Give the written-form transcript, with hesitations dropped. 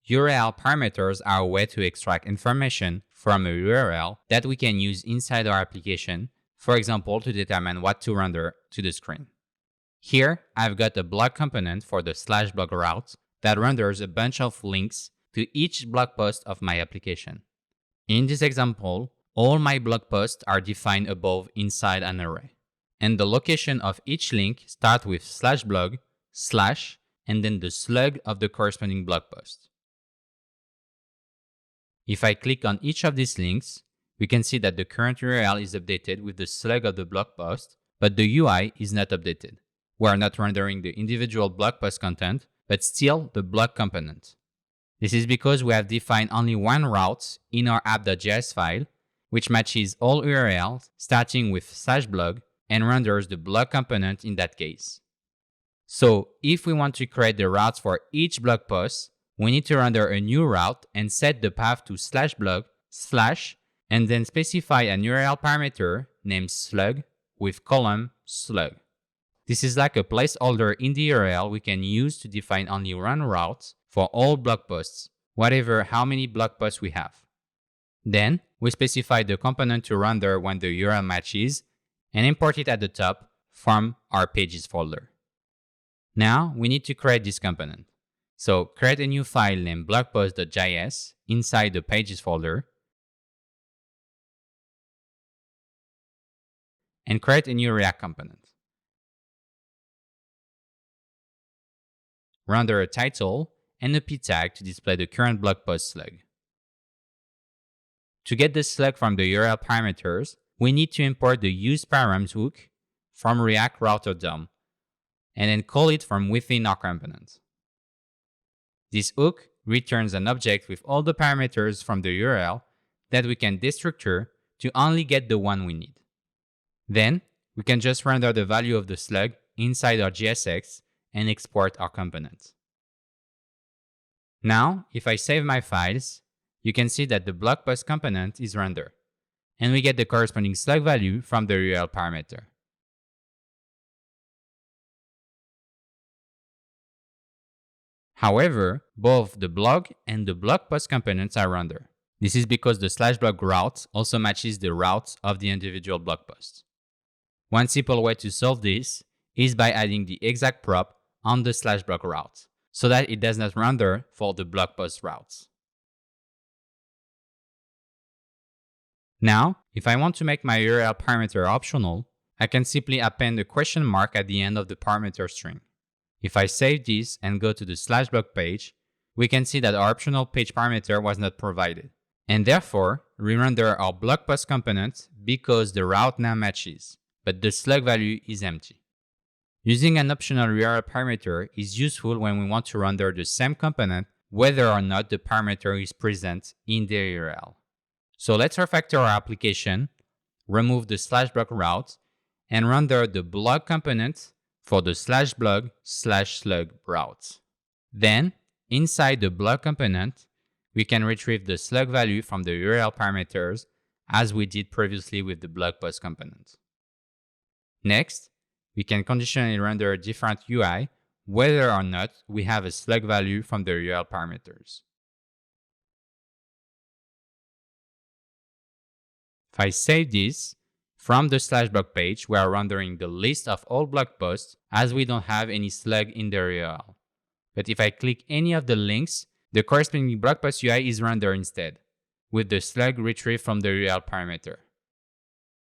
URL parameters are a way to extract information from a URL that we can use inside our application, for example, to determine what to render to the screen. Here, I've got a blog component for the /blog route that renders a bunch of links to each blog post of my application. In this example, all my blog posts are defined above inside an array. And the location of each link starts with /blog, / and then the slug of the corresponding blog post. If I click on each of these links, we can see that the current URL is updated with the slug of the blog post, but the UI is not updated. We are not rendering the individual blog post content, but still the blog component. This is because we have defined only one route in our app.js file, which matches all URLs starting with /blog and renders the blog component in that case. So if we want to create the routes for each blog post, we need to render a new route and set the path to /blog, / and then specify an URL parameter named slug with column slug. This is like a placeholder in the URL we can use to define only one route for all blog posts, whatever how many blog posts we have. Then we specify the component to render when the URL matches and import it at the top from our pages folder. Now we need to create this component. So create a new file named blogpost.js inside the pages folder and create a new React component. Render a title and a p tag to display the current blog post slug. To get the slug from the URL parameters, we need to import the useParams hook from React Router DOM and then call it from within our component. This hook returns an object with all the parameters from the URL that we can destructure to only get the one we need. Then, we can just render the value of the slug inside our JSX and export our component. Now, if I save my files, you can see that the blog post component is rendered, and we get the corresponding slug value from the URL parameter. However, both the blog and the blog post components are rendered. This is because the /blog route also matches the routes of the individual blog posts. One simple way to solve this is by adding the exact prop on the /blog route, so that it does not render for the blog post routes. Now, if I want to make my URL parameter optional, I can simply append a question mark at the end of the parameter string. If I save this and go to the /blog page, we can see that our optional page parameter was not provided. And therefore, we render our blog post component because the route now matches, but the slug value is empty. Using an optional URL parameter is useful when we want to render the same component whether or not the parameter is present in the URL. So let's refactor our application, remove the /blog route, and render the blog component for the /blog/slug route. Then, inside the blog component, we can retrieve the slug value from the URL parameters as we did previously with the blog post component. Next, we can conditionally render a different UI whether or not we have a slug value from the URL parameters. If I save this, from the /blog page, we are rendering the list of all blog posts as we don't have any slug in the URL. But if I click any of the links, the corresponding blog post UI is rendered instead, with the slug retrieved from the URL parameter.